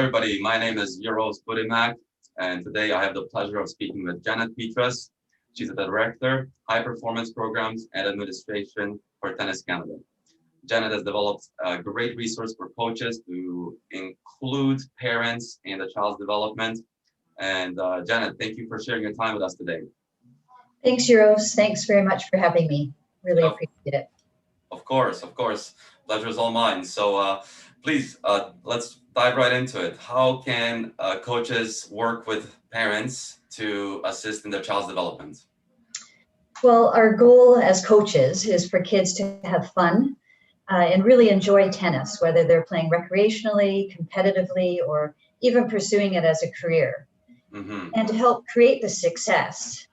everybody. My name is Euros Budimak, and today I have the pleasure of speaking with Janet Petras. She's the Director, High Performance Programs and Administration for Tennis Canada. Janet has developed a great resource for coaches to include parents in the child's development. And Janet, thank you for sharing your time with us today. Thanks, Euros. Thanks very much for having me. Really appreciate it. Of course. Pleasure is all mine. So please, let's dive right into it. How can coaches work with parents to assist in their child's development? Well, our goal as coaches is for kids to have fun and really enjoy tennis, whether they're playing recreationally, competitively, or even pursuing it as a career. Mm-hmm. And to help create the successful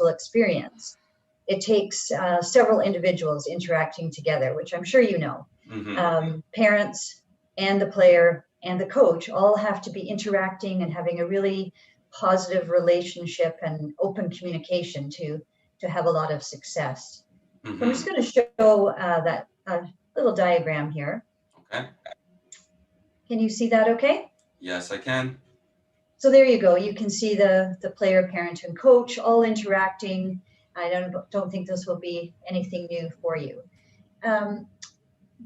experience, it takes several individuals interacting together, which I'm sure you know. Mm-hmm. Parents and the player and the coach all have to be interacting and having a really positive relationship and open communication to have a lot of success. Mm-hmm. So I'm just going to show that little diagram here. Okay. Can you see that okay? Yes, I can. So there you go. You can see the player, parent, and coach all interacting. I don't think this will be anything new for you.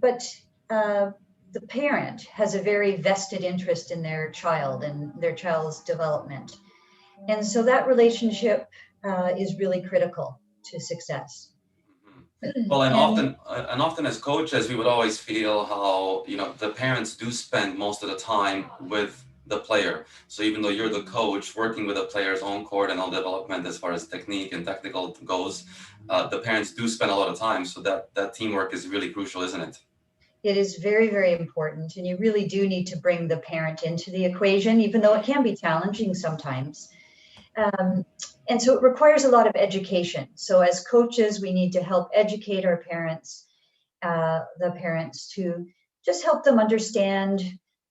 But the parent has a very vested interest in their child and their child's development. And so that relationship is really critical to success. Well, and often as coaches, we would always feel how, the parents do spend most of the time with the player. So even though you're the coach working with the player's own court and all development as far as technique and technical goes, the parents do spend a lot of time. So that teamwork is really crucial, isn't it? It is very, very important. And you really do need to bring the parent into the equation, even though it can be challenging sometimes. And so it requires a lot of education. So as coaches, we need to help educate our parents, the parents, to just help them understand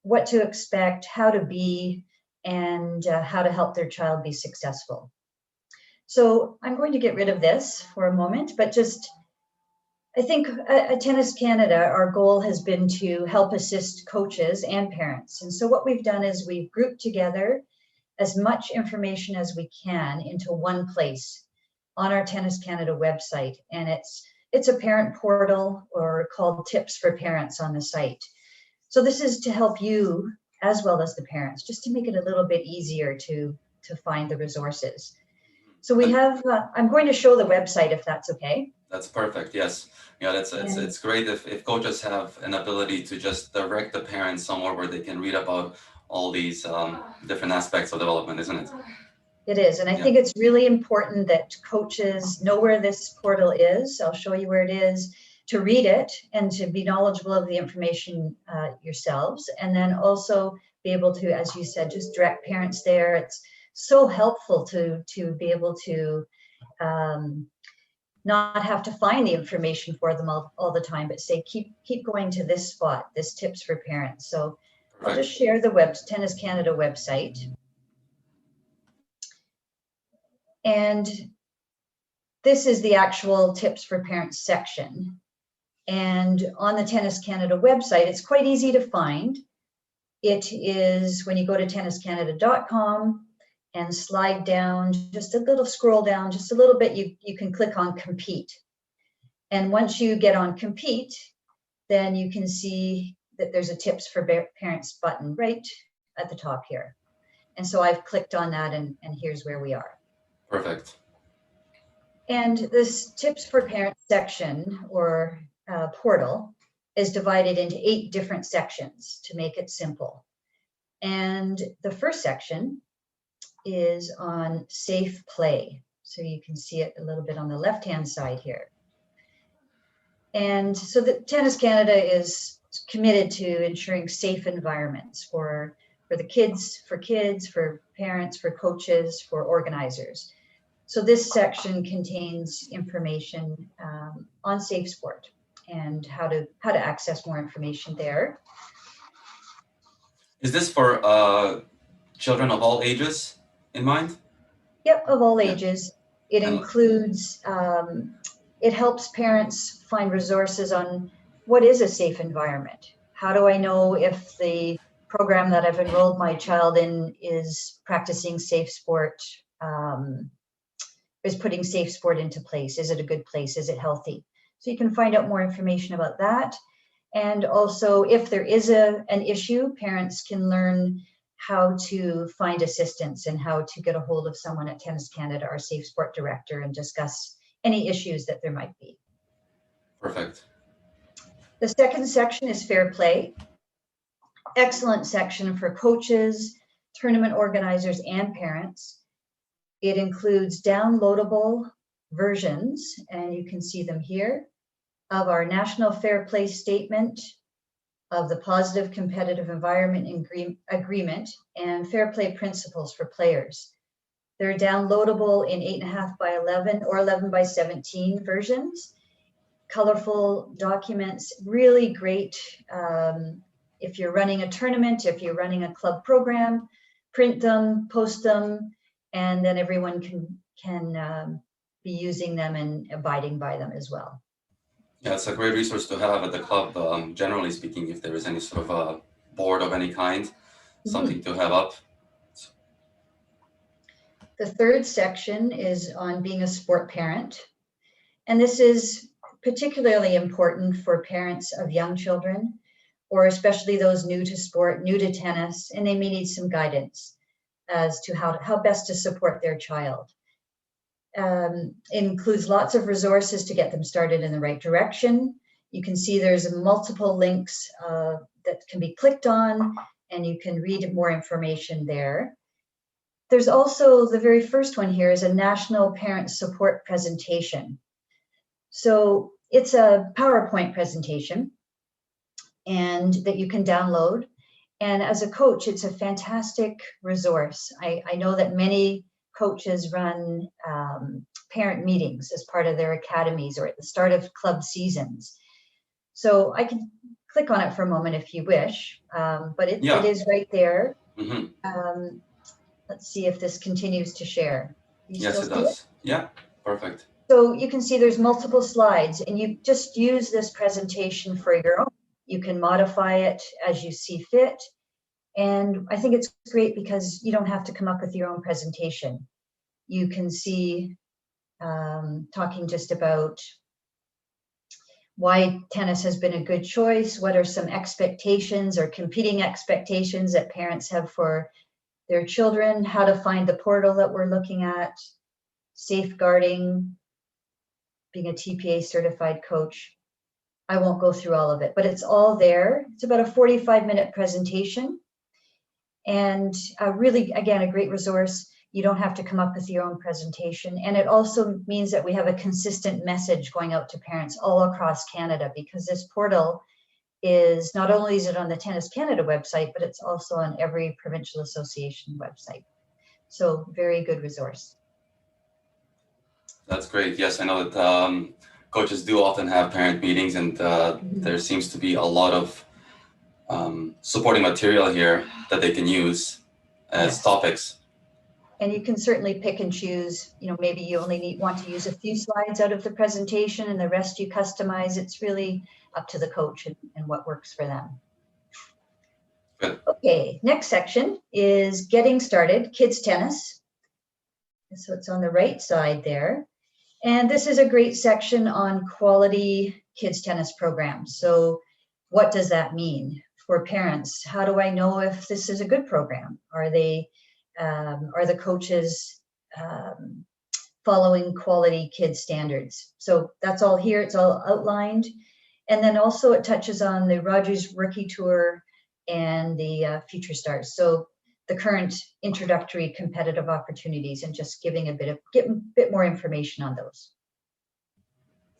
what to expect, how to be, and how to help their child be successful. So I'm going to get rid of this for a moment, but I think at Tennis Canada, our goal has been to help assist coaches and parents. And so what we've done is we've grouped together as much information as we can into one place on our Tennis Canada website. And it's a parent portal or called Tips for Parents on the site. So this is to help you as well as the parents, just to make it a little bit easier to find the resources. So we have, I'm going to show the website if that's okay. That's perfect, yes. It's great if coaches have an ability to just direct the parents somewhere where they can read about all these different aspects of development, isn't it? It is, and I think it's really important that coaches know where this portal is. I'll show you where it is, to read it and to be knowledgeable of the information yourselves, and then also be able to, as you said, just direct parents there. It's so helpful to be able to not have to find the information for them all the time, but say, keep going to this spot, this Tips for Parents. So I'll just share the Tennis Canada website. And this is the actual Tips for Parents section. And on the Tennis Canada website, it's quite easy to find. It is when you go to tenniscanada.com and slide down, just a little scroll down, just a little bit, you can click on Compete. And once you get on Compete, then you can see that there's a Tips for Parents button right at the top here. And so I've clicked on that and here's where we are. Perfect. And this Tips for Parents section or portal is divided into 8 different sections to make it simple. And the first section is on safe play. So you can see it a little bit on the left-hand side here. And so the Tennis Canada is committed to ensuring safe environments for the kids, for parents, for coaches, for organizers. So this section contains information on safe sport and how to access more information there. Is this for children of all ages in mind? Yep, of all ages. It includes, it helps parents find resources on what is a safe environment. How do I know if the program that I've enrolled my child in is practicing safe sport, is putting safe sport into place. Is it a good place? Is it healthy? So you can find out more information about that. And also, if there is an issue, parents can learn how to find assistance and how to get a hold of someone at Tennis Canada, our safe sport director, and discuss any issues that there might be. Perfect. The second section is fair play. Excellent section for coaches, tournament organizers, and parents. It includes downloadable versions, and you can see them here, of our National Fair Play Statement, of the Positive Competitive Environment Agreement, and Fair Play Principles for Players. They're downloadable in 8.5 by 11 or 11 by 17 versions. Colorful documents, really great if you're running a tournament, if you're running a club program, print them, post them, and then everyone can be using them and abiding by them as well. Yeah, it's a great resource to have at the club, generally speaking, if there is any sort of a board of any kind, something to have up. The third section is on being a sport parent. And this is particularly important for parents of young children, or especially those new to sport, new to tennis, and they may need some guidance as to how best to support their child. It includes lots of resources to get them started in the right direction. You can see there's multiple links that can be clicked on, and you can read more information there. There's also, the very first one here is a National Parent Support Presentation. So it's a PowerPoint presentation and that you can download. And as a coach, it's a fantastic resource. I know that many coaches run parent meetings as part of their academies or at the start of club seasons. So I can click on it for a moment if you wish, but it is right there. Let's see if this continues to share. Yes, it does. Yeah, perfect. So you can see there's multiple slides, and you just use this presentation for your own. You can modify it as you see fit. And I think it's great because you don't have to come up with your own presentation. You can see talking just about why tennis has been a good choice, what are some expectations or competing expectations that parents have for their children, how to find the portal that we're looking at, safeguarding, being a TPA certified coach. I won't go through all of it, but it's all there. It's about a 45-minute presentation. And really, again, a great resource. You don't have to come up with your own presentation. And it also means that we have a consistent message going out to parents all across Canada, because this portal is not only is it on the Tennis Canada website, but it's also on every provincial association website. So very good resource. That's great. Yes, I know that coaches do often have parent meetings, and there seems to be a lot of supporting material here that they can use as topics. And you can certainly pick and choose, maybe you only want to use a few slides out of the presentation and the rest you customize. It's really up to the coach and what works for them. Good. Okay, next section is getting started, kids tennis. So it's on the right side there. And this is a great section on quality kids tennis programs. So what does that mean for parents? How do I know if this is a good program? Are the coaches following quality kids standards? So that's all here. It's all outlined. And then also it touches on the Rogers Rookie Tour and the Future Stars. So the current introductory competitive opportunities, and just giving a bit more information on those.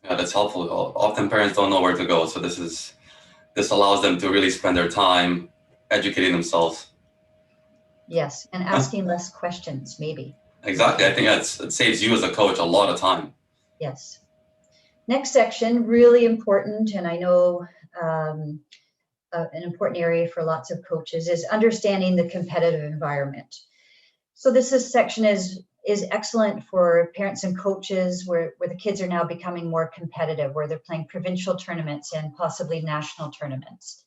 Yeah, that's helpful. Often parents don't know where to go. So this allows them to really spend their time educating themselves. Yes, and asking less questions, maybe. Exactly. I think it saves you as a coach a lot of time. Yes. Next section, really important, and I know an important area for lots of coaches, is understanding the competitive environment. So this section is excellent for parents and coaches where the kids are now becoming more competitive, where they're playing provincial tournaments and possibly national tournaments.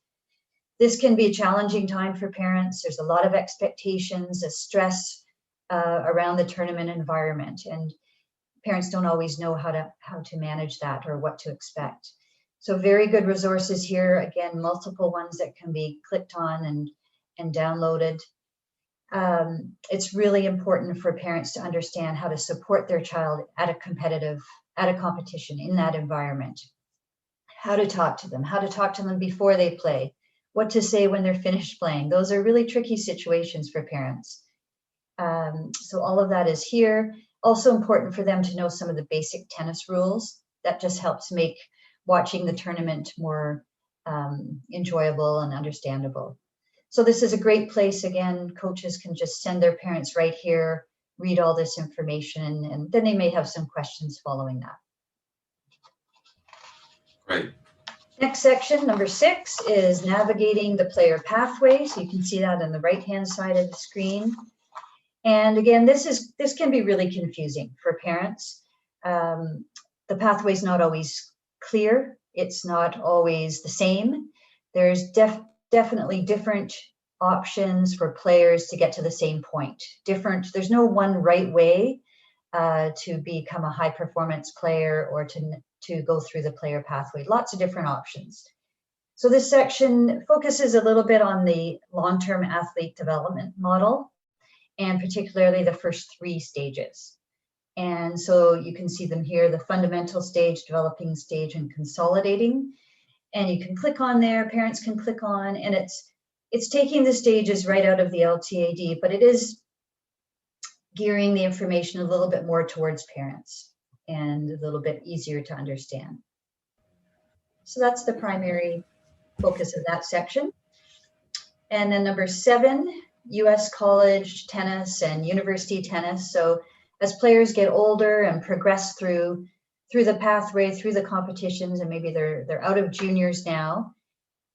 This can be a challenging time for parents. There's a lot of expectations, a stress around the tournament environment, and parents don't always know how to manage that or what to expect. So very good resources here. Again, multiple ones that can be clicked on and downloaded. It's really important for parents to understand how to support their child at a competition in that environment. How to talk to them before they play, what to say when they're finished playing. Those are really tricky situations for parents. So all of that is here. Also important for them to know some of the basic tennis rules. That just helps make watching the tournament more enjoyable and understandable. So this is a great place. Again, coaches can just send their parents right here, read all this information, and then they may have some questions following that. Great. Next section, number 6, is navigating the player pathway. So you can see that on the right-hand side of the screen. And again, this can be really confusing for parents. The pathway is not always clear. It's not always the same. There's definitely different options for players to get to the same point. There's no one right way to become a high performance player or to go through the player pathway. Lots of different options. So this section focuses a little bit on the long-term athlete development model, and particularly the first 3 stages. And so you can see them here, the fundamental stage, developing stage, and consolidating. And you can click on there, parents can click on, and it's taking the stages right out of the LTAD, but it is gearing the information a little bit more towards parents and a little bit easier to understand. So that's the primary focus of that section. And then number 7, US college tennis and university tennis. So as players get older and progress through the pathway, through the competitions, and maybe they're out of juniors now,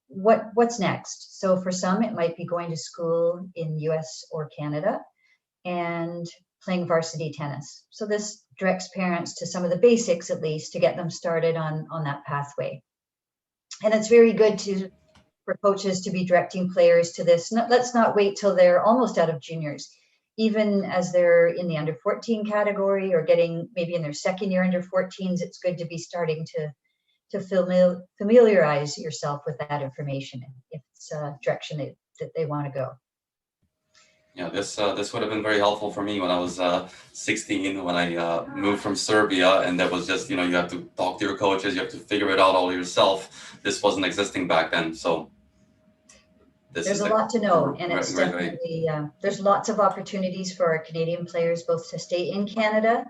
what's next? So for some, it might be going to school in US or Canada and playing varsity tennis. So this directs parents to some of the basics, at least, to get them started on that pathway. And it's very good for coaches to be directing players to this. Let's not wait till they're almost out of juniors. Even as they're in the under 14 category or getting maybe in their second year under 14s, it's good to be starting to familiarize yourself with that information if it's a direction that they want to go. Yeah, this would have been very helpful for me when I was 16, when I moved from Serbia, and that was just, you have to talk to your coaches, you have to figure it out all yourself. This wasn't existing back then, so there's a lot to know, and it's definitely there's lots of opportunities for our Canadian players both to stay in Canada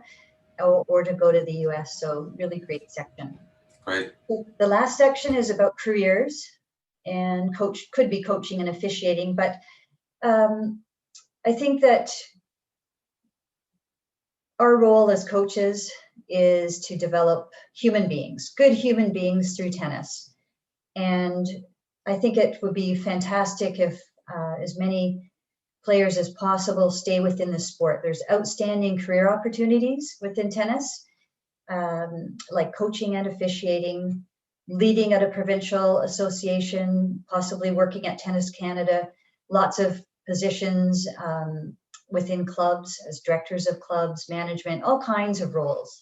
or to go to the US. So really great section. Great. The last section is about careers, and could be coaching and officiating, but I think that our role as coaches is to develop human beings, good human beings through tennis. And I think it would be fantastic if as many players as possible stay within the sport. There's outstanding career opportunities within tennis, like coaching and officiating, leading at a provincial association, possibly working at Tennis Canada, lots of positions within clubs as directors of clubs, management, all kinds of roles.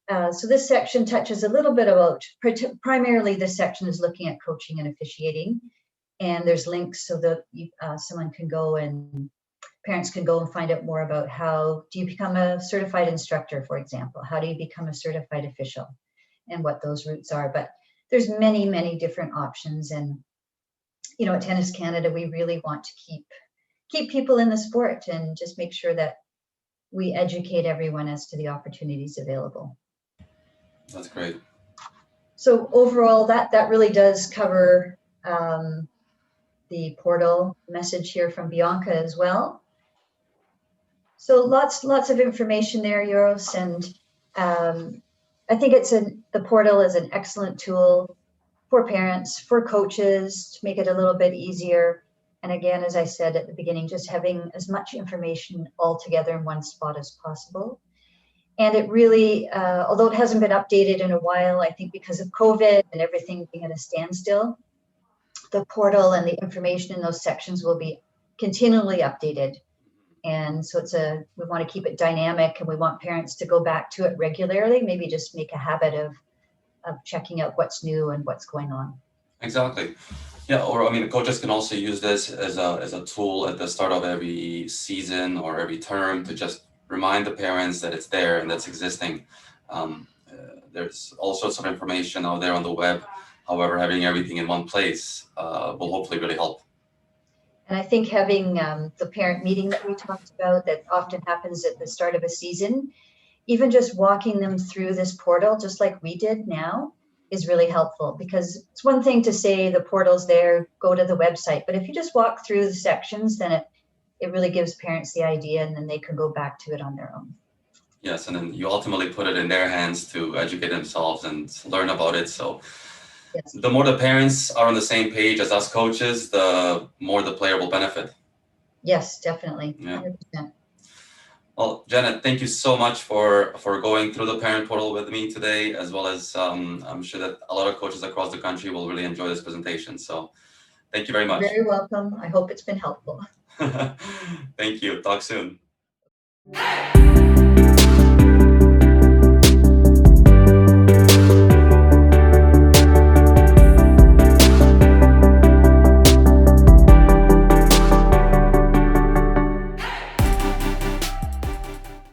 So this section touches a little bit about, primarily this section is looking at coaching and officiating, and there's links so that someone can go and parents can go and find out more about how do you become a certified instructor, for example, how do you become a certified official, and what those routes are. But there's many, many different options, and at Tennis Canada, we really want to keep people in the sport and just make sure that we educate everyone as to the opportunities available. That's great. So overall, that really does cover the portal message here from Bianca as well. So lots of information there, Euros, and I think the portal is an excellent tool for parents, for coaches, to make it a little bit easier. And again, as I said at the beginning, just having as much information all together in one spot as possible. And it really, although it hasn't been updated in a while, I think because of COVID and everything being at a standstill, the portal and the information in those sections will be continually updated. And so we want to keep it dynamic, and we want parents to go back to it regularly, maybe just make a habit of checking out what's new and what's going on. Exactly. Yeah, or I mean, the coaches can also use this as a tool at the start of every season or every term to just remind the parents that it's there and that's existing. There's all sorts of information out there on the web. However, having everything in one place will hopefully really help. And I think having the parent meeting that we talked about that often happens at the start of a season, even just walking them through this portal, just like we did now, is really helpful, because it's one thing to say the portal's there, go to the website, but if you just walk through the sections, then it really gives parents the idea, and then they can go back to it on their own. Yes, and then you ultimately put it in their hands to educate themselves and learn about it. So Yes. the more the parents are on the same page as us coaches, the more the player will benefit. Yes, definitely. Yeah. 100%. Well, Janet, thank you so much for going through the parent portal with me today, as well as I'm sure that a lot of coaches across the country will really enjoy this presentation. So thank you very much. You're very welcome. I hope it's been helpful. Thank you. Talk soon.